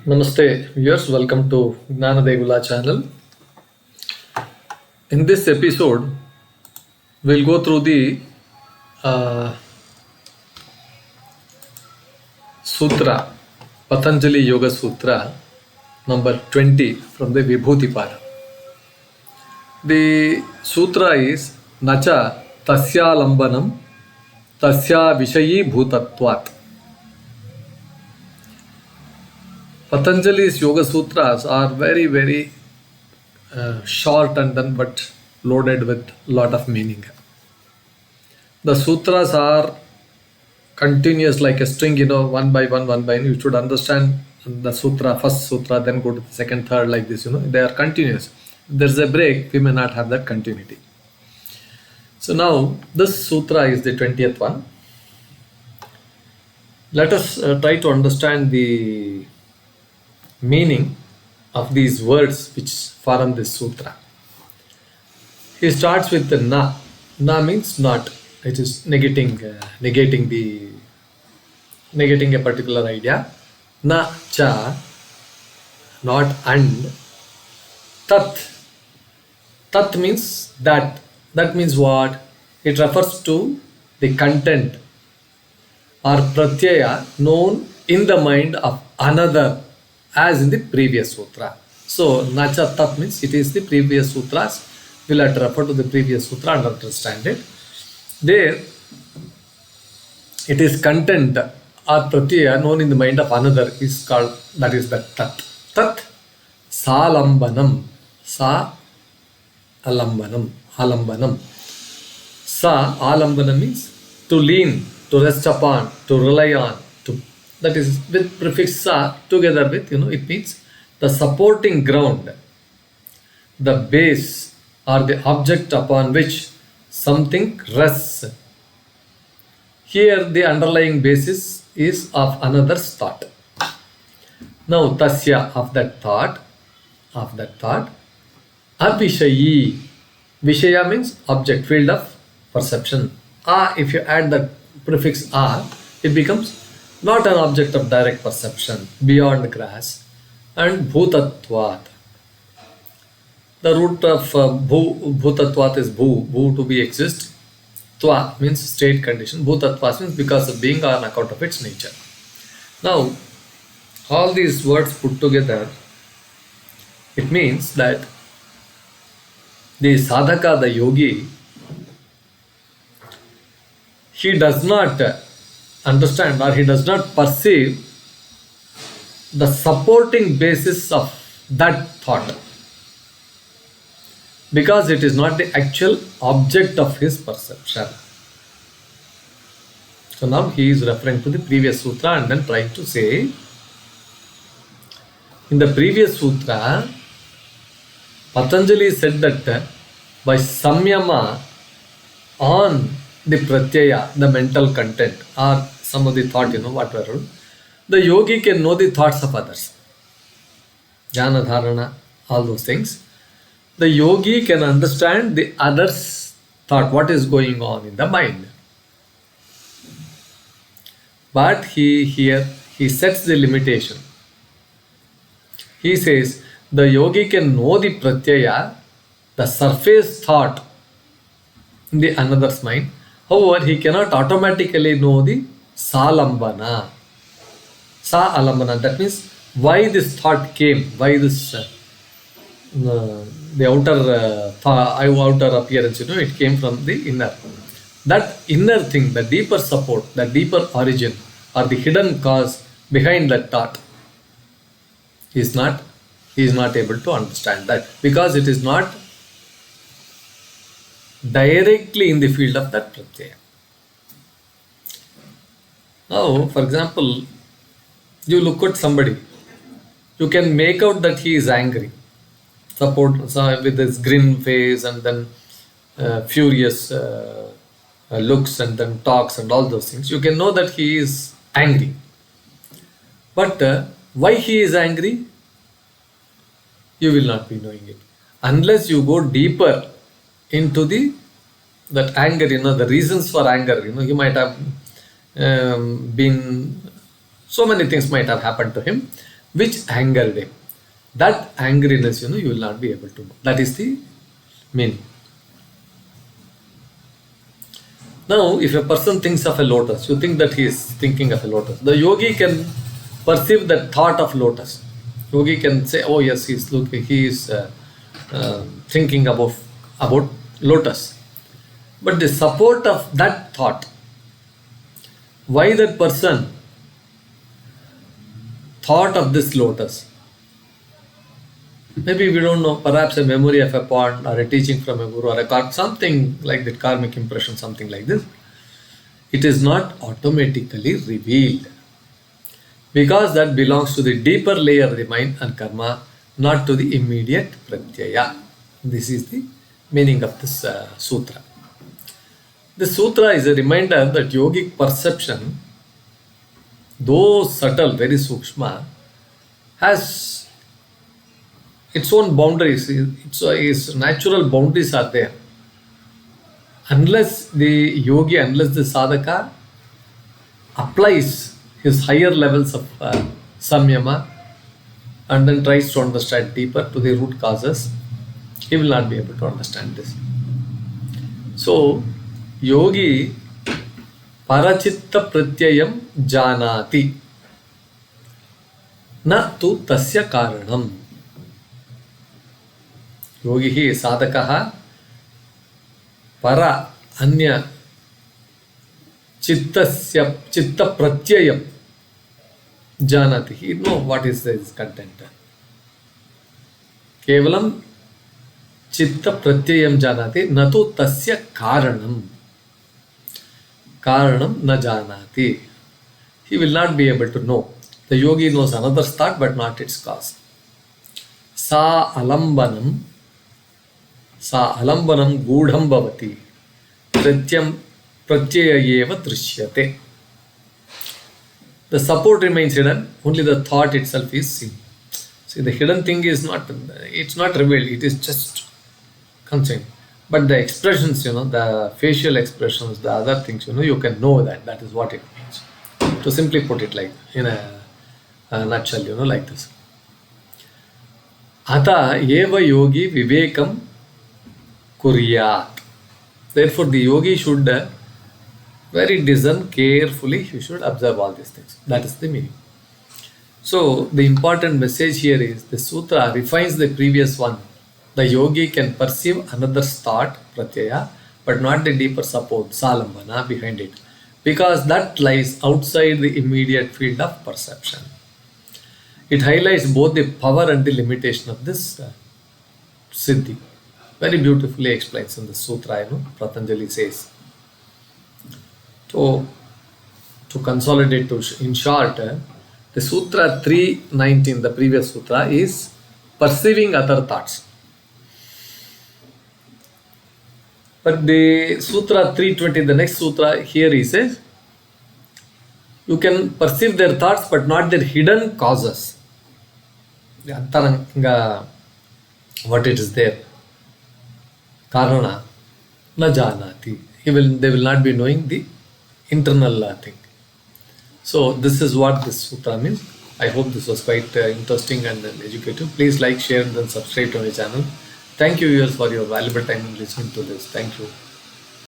Namaste viewers, welcome to Gnana channel. In this episode, we'll go through the Sutra, Patanjali Yoga Sutra number 20 from the Vibhuti Pada. The Sutra is Nacha tasya-ālambanam tasyā-viṣayī-bhūtatvāt. Patanjali's Yoga Sutras are very short and then but loaded with lot of meaning. The sutras are continuous like a string, one by one. You should understand the sutra, first sutra, then go to the second, third, like this, they are continuous. If there's a break, we may not have that continuity. So now this sutra is the 20th one. Let us try to understand the meaning of these words which form this sutra. He starts with the na. Na means not. It is negating a particular idea. Na cha, not and. Tat. Tat means that. That means what? It refers to the content or pratyaya known in the mind of another, as in the previous sutra. So, nacha tat means it is the previous sutras. We'll have to refer to the previous sutra and understand it. There, it is content or pratyaya known in the mind of another is called, that is the tat. Tat ālambanam. Ālambanam. Ālambanam means to lean, to rest upon, to rely on, that is with prefix sa together with, it means the supporting ground, the base or the object upon which something rests. Here the underlying basis is of another's thought. Now tasya, of that thought, āviṣayī. Viṣaya means object, field of perception. If you add the prefix it becomes not an object of direct perception, beyond grasp, and bhūtatvāt. The root of bhūtatvāt is bhu to be exist. Tva means state condition. Bhūtatvāt means because of being or on account of its nature. Now, all these words put together, it means that the sadhaka, the yogi, he does not understand or he does not perceive the supporting basis of that thought, because it is not the actual object of his perception. So now he is referring to the previous sutra and then trying to say, in the previous sutra, Patanjali said that by Samyama on the Pratyaya, the mental content or some of the thought, whatever, the yogi can know the thoughts of others. Jnana dharana, all those things. The yogi can understand the other's thought, what is going on in the mind. But he sets the limitation. He says, the yogi can know the pratyaya, the surface thought in the another's mind. However, he cannot automatically know the ālamb. That means why this thought came, why this the outer appearance, it came from the inner. That inner thing, the deeper support, the deeper origin or the hidden cause behind that thought, he is not able to understand that, because it is not directly in the field of that pratyaya. Now, for example, you look at somebody, you can make out that he is angry, with his grin face and then furious looks and then talks and all those things. You can know that he is angry. But why he is angry, you will not be knowing it unless you go deeper into that anger, the reasons for anger. He might have been, so many things might have happened to him. which angered him. That angriness, you will not be able to know. That is the meaning. Now, if a person thinks of a lotus, you think that he is thinking of a lotus. The yogi can perceive the thought of lotus. Yogi can say, oh yes, he is thinking about lotus. But the support of that thought, why that person thought of this lotus? Maybe we don't know, perhaps a memory of a pond or a teaching from a guru or something like that, karmic impression, something like this. It is not automatically revealed because that belongs to the deeper layer of the mind and karma, not to the immediate pratyaya. This is the meaning of this sutra. This sutra is a reminder that yogic perception, though subtle, very sukshma, has its own boundaries. Its natural boundaries are there. Unless the yogi, unless the sadhaka applies his higher levels of Samyama and then tries to understand deeper to the root causes, he will not be able to understand this. So, yogi parachitta pratyayam janati na tu tasya karanam. Yogi hi sadhakaha para anya chitta pratyayam janati. He knows what is his content. Kevalam chitta pratyayam janati natu tasya karanam. Karanam na janati. He will not be able to know. The yogi knows another thought but not its cause. ālambanam gūಢam bhavati pratyaya drishyate. The support remains hidden, only the thought itself is seen. See, the hidden thing is not revealed, it is just concealed. But the expressions, the facial expressions, the other things, you can know that is what it means. To simply put it like in a nutshell, like this. Ata eva yogi vivekam kuryat. Therefore, the yogi should very discern, carefully, he should observe all these things. That is the meaning. So, the important message here is the sutra refines the previous one. The yogi can perceive another's thought, pratyaya, but not the deeper support, ālamb behind it, because that lies outside the immediate field of perception. It highlights both the power and the limitation of this siddhi. Very beautifully explains in the sutra, Patanjali says. To consolidate, in short, the sutra 319, the previous sutra, is perceiving other thoughts. But the sutra 320, the next sutra, here he says, you can perceive their thoughts but not their hidden causes. The antaranga, what it is there. Karana na janati. They will not be knowing the internal thing. So this is what this sutra means. I hope this was quite interesting and educative. Please like, share and then subscribe to my channel. Thank you viewers for your valuable time in listening to this. Thank you.